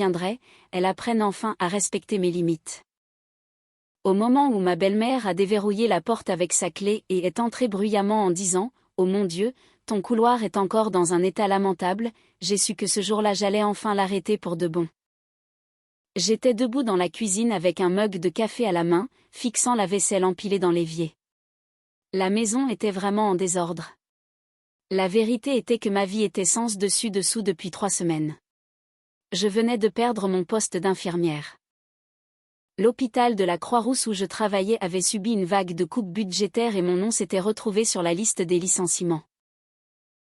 viendrait, elle apprenne enfin à respecter mes limites. Au moment où ma belle-mère a déverrouillé la porte avec sa clé et est entrée bruyamment en disant « Oh mon Dieu, ton couloir est encore dans un état lamentable », j'ai su que ce jour-là j'allais enfin l'arrêter pour de bon. J'étais debout dans la cuisine avec un mug de café à la main, fixant la vaisselle empilée dans l'évier. La maison était vraiment en désordre. La vérité était que ma vie était sens dessus dessous depuis 3 semaines. Je venais de perdre mon poste d'infirmière. L'hôpital de la Croix-Rousse où je travaillais avait subi une vague de coupes budgétaires et mon nom s'était retrouvé sur la liste des licenciements.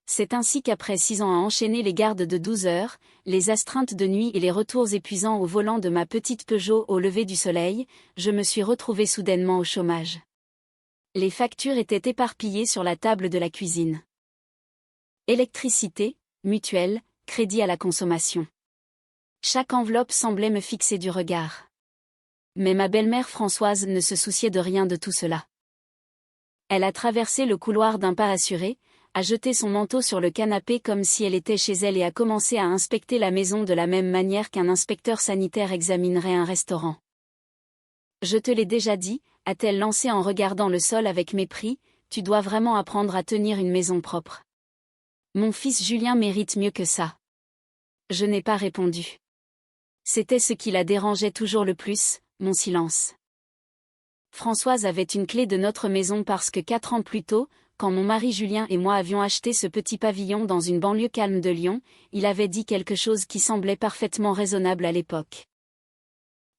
C'est ainsi qu'après 6 ans à enchaîner les gardes de 12 heures, les astreintes de nuit et les retours épuisants au volant de ma petite Peugeot au lever du soleil, je me suis retrouvée soudainement au chômage. Les factures étaient éparpillées sur la table de la cuisine. Électricité, mutuelle, crédit à la consommation. Chaque enveloppe semblait me fixer du regard. Mais ma belle-mère Françoise ne se souciait de rien de tout cela. Elle a traversé le couloir d'un pas assuré, a jeté son manteau sur le canapé comme si elle était chez elle et a commencé à inspecter la maison de la même manière qu'un inspecteur sanitaire examinerait un restaurant. Je te l'ai déjà dit, a-t-elle lancé en regardant le sol avec mépris, tu dois vraiment apprendre à tenir une maison propre. Mon fils Julien mérite mieux que ça. Je n'ai pas répondu. C'était ce qui la dérangeait toujours le plus, mon silence. Françoise avait une clé de notre maison parce que 4 ans plus tôt, quand mon mari Julien et moi avions acheté ce petit pavillon dans une banlieue calme de Lyon, il avait dit quelque chose qui semblait parfaitement raisonnable à l'époque.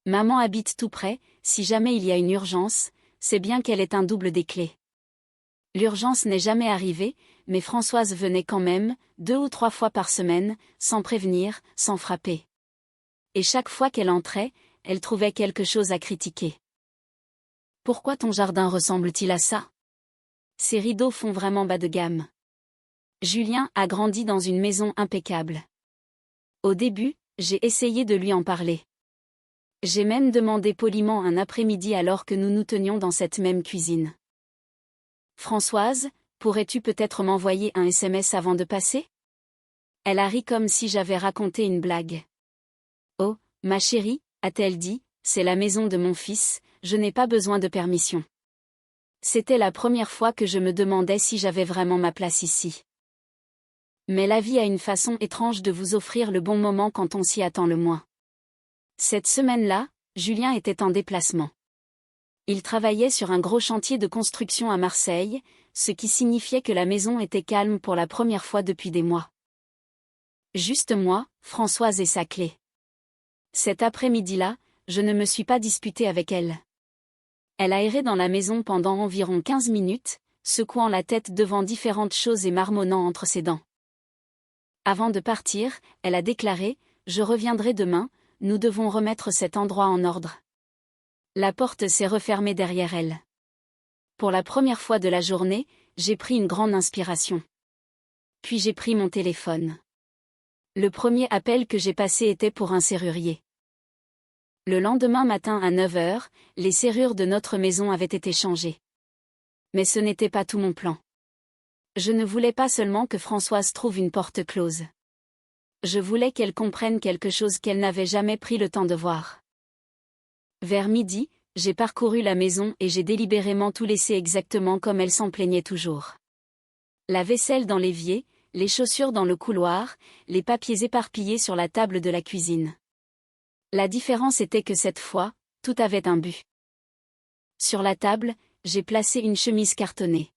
Maman habite tout près, si jamais il y a une urgence, c'est bien qu'elle ait un double des clés. L'urgence n'est jamais arrivée, mais Françoise venait quand même, 2 ou 3 fois par semaine, sans prévenir, sans frapper. Et chaque fois qu'elle entrait, elle trouvait quelque chose à critiquer. Pourquoi ton jardin ressemble-t-il à ça? Ces rideaux font vraiment bas de gamme. Julien a grandi dans une maison impeccable. Au début, j'ai essayé de lui en parler. J'ai même demandé poliment un après-midi alors que nous nous tenions dans cette même cuisine. Françoise, pourrais-tu peut-être m'envoyer un SMS avant de passer? Elle a ri comme si j'avais raconté une blague. Oh, ma chérie, a-t-elle dit, c'est la maison de mon fils, je n'ai pas besoin de permission. C'était la première fois que je me demandais si j'avais vraiment ma place ici. Mais la vie a une façon étrange de vous offrir le bon moment quand on s'y attend le moins. Cette semaine-là, Julien était en déplacement. Il travaillait sur un gros chantier de construction à Marseille, ce qui signifiait que la maison était calme pour la première fois depuis des mois. Juste moi, Françoise et sa clé. Cet après-midi-là, je ne me suis pas disputée avec elle. Elle a erré dans la maison pendant environ 15 minutes, secouant la tête devant différentes choses et marmonnant entre ses dents. Avant de partir, elle a déclaré « Je reviendrai demain, nous devons remettre cet endroit en ordre ». La porte s'est refermée derrière elle. Pour la première fois de la journée, j'ai pris une grande inspiration. Puis j'ai pris mon téléphone. Le premier appel que j'ai passé était pour un serrurier. Le lendemain matin à 9 h, les serrures de notre maison avaient été changées. Mais ce n'était pas tout mon plan. Je ne voulais pas seulement que Françoise trouve une porte close. Je voulais qu'elle comprenne quelque chose qu'elle n'avait jamais pris le temps de voir. Vers midi, j'ai parcouru la maison et j'ai délibérément tout laissé exactement comme elle s'en plaignait toujours. La vaisselle dans l'évier, les chaussures dans le couloir, les papiers éparpillés sur la table de la cuisine. La différence était que cette fois, tout avait un but. Sur la table, j'ai placé une chemise cartonnée.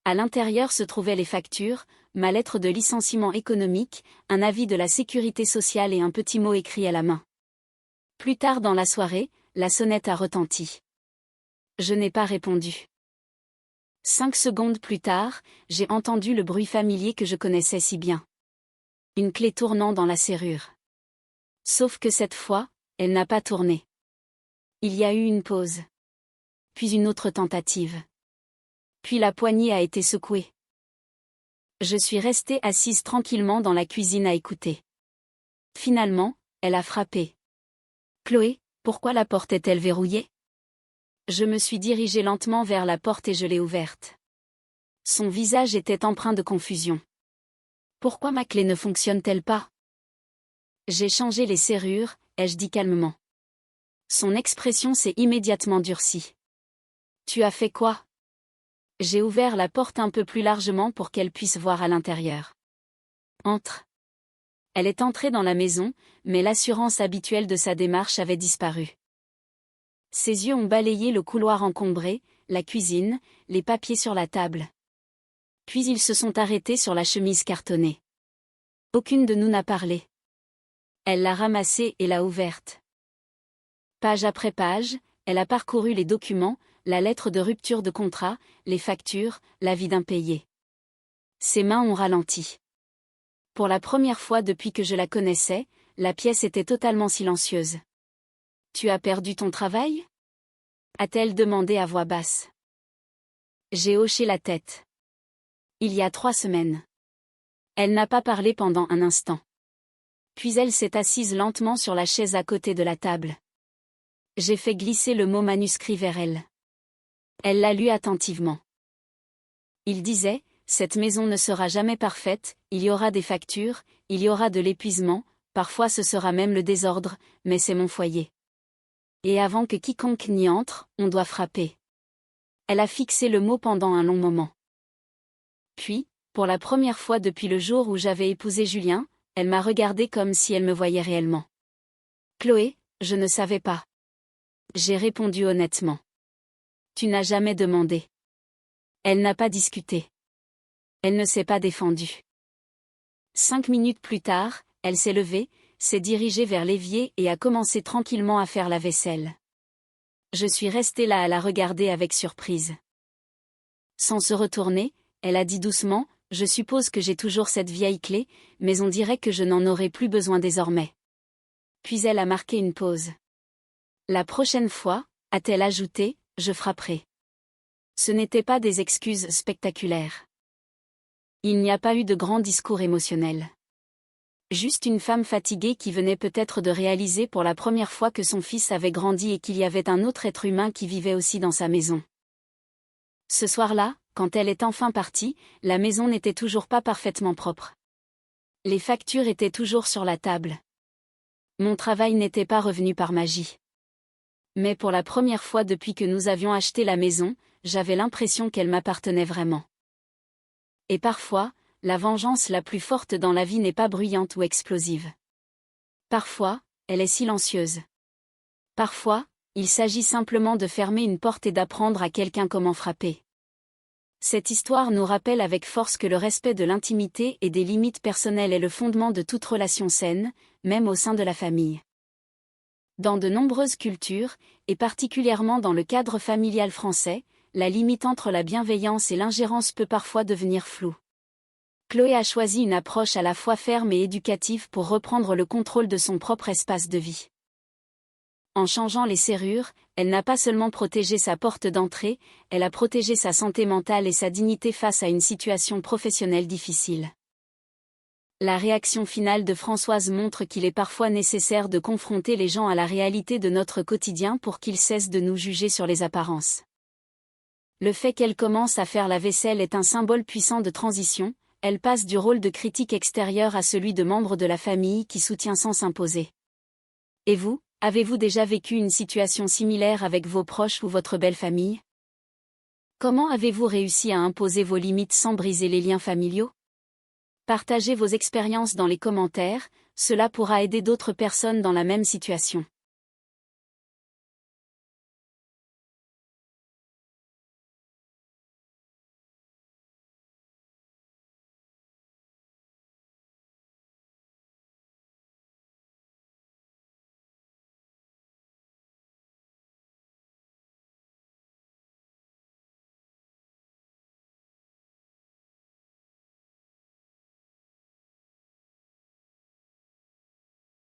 À l'intérieur se trouvaient les factures, ma lettre de licenciement économique, un avis de la sécurité sociale et un petit mot écrit à la main. Plus tard dans la soirée, la sonnette a retenti. Je n'ai pas répondu. 5 secondes plus tard, j'ai entendu le bruit familier que je connaissais si bien. Une clé tournant dans la serrure. Sauf que cette fois, elle n'a pas tourné. Il y a eu une pause. Puis une autre tentative. Puis la poignée a été secouée. Je suis restée assise tranquillement dans la cuisine à écouter. Finalement, elle a frappé. « Chloé, pourquoi la porte est-elle verrouillée ?» Je me suis dirigée lentement vers la porte et je l'ai ouverte. Son visage était empreint de confusion. « Pourquoi ma clé ne fonctionne-t-elle pas ?» J'ai changé les serrures, ai-je dit calmement. Son expression s'est immédiatement durcie. Tu as fait quoi? J'ai ouvert la porte un peu plus largement pour qu'elle puisse voir à l'intérieur. Entre. Elle est entrée dans la maison, mais l'assurance habituelle de sa démarche avait disparu. Ses yeux ont balayé le couloir encombré, la cuisine, les papiers sur la table. Puis ils se sont arrêtés sur la chemise cartonnée. Aucune de nous n'a parlé. Elle l'a ramassée et l'a ouverte. Page après page, elle a parcouru les documents, la lettre de rupture de contrat, les factures, l'avis d'impayé. Ses mains ont ralenti. Pour la première fois depuis que je la connaissais, la pièce était totalement silencieuse. « Tu as perdu ton travail ?» a-t-elle demandé à voix basse. J'ai hoché la tête. Il y a 3 semaines. Elle n'a pas parlé pendant un instant. Puis elle s'est assise lentement sur la chaise à côté de la table. J'ai fait glisser le mot manuscrit vers elle. Elle l'a lu attentivement. Il disait, cette maison ne sera jamais parfaite, il y aura des factures, il y aura de l'épuisement, parfois ce sera même le désordre, mais c'est mon foyer. Et avant que quiconque n'y entre, on doit frapper. Elle a fixé le mot pendant un long moment. Puis, pour la première fois depuis le jour où j'avais épousé Julien, elle m'a regardé comme si elle me voyait réellement. Chloé, je ne savais pas. J'ai répondu honnêtement. Tu n'as jamais demandé. Elle n'a pas discuté. Elle ne s'est pas défendue. 5 minutes plus tard, elle s'est levée, s'est dirigée vers l'évier et a commencé tranquillement à faire la vaisselle. Je suis restée là à la regarder avec surprise. Sans se retourner, elle a dit doucement, « Je suppose que j'ai toujours cette vieille clé, mais on dirait que je n'en aurai plus besoin désormais. » Puis elle a marqué une pause. « La prochaine fois, a-t-elle ajouté, je frapperai. » Ce n'étaient pas des excuses spectaculaires. Il n'y a pas eu de grand discours émotionnel. Juste une femme fatiguée qui venait peut-être de réaliser pour la première fois que son fils avait grandi et qu'il y avait un autre être humain qui vivait aussi dans sa maison. Ce soir-là, quand elle est enfin partie, la maison n'était toujours pas parfaitement propre. Les factures étaient toujours sur la table. Mon travail n'était pas revenu par magie. Mais pour la première fois depuis que nous avions acheté la maison, j'avais l'impression qu'elle m'appartenait vraiment. Et parfois, la vengeance la plus forte dans la vie n'est pas bruyante ou explosive. Parfois, elle est silencieuse. Parfois, il s'agit simplement de fermer une porte et d'apprendre à quelqu'un comment frapper. Cette histoire nous rappelle avec force que le respect de l'intimité et des limites personnelles est le fondement de toute relation saine, même au sein de la famille. Dans de nombreuses cultures, et particulièrement dans le cadre familial français, la limite entre la bienveillance et l'ingérence peut parfois devenir floue. Chloé a choisi une approche à la fois ferme et éducative pour reprendre le contrôle de son propre espace de vie. En changeant les serrures, elle n'a pas seulement protégé sa porte d'entrée, elle a protégé sa santé mentale et sa dignité face à une situation professionnelle difficile. La réaction finale de Françoise montre qu'il est parfois nécessaire de confronter les gens à la réalité de notre quotidien pour qu'ils cessent de nous juger sur les apparences. Le fait qu'elle commence à faire la vaisselle est un symbole puissant de transition, elle passe du rôle de critique extérieure à celui de membre de la famille qui soutient sans s'imposer. Et vous, avez-vous déjà vécu une situation similaire avec vos proches ou votre belle famille? Comment avez-vous réussi à imposer vos limites sans briser les liens familiaux? Partagez vos expériences dans les commentaires, cela pourra aider d'autres personnes dans la même situation.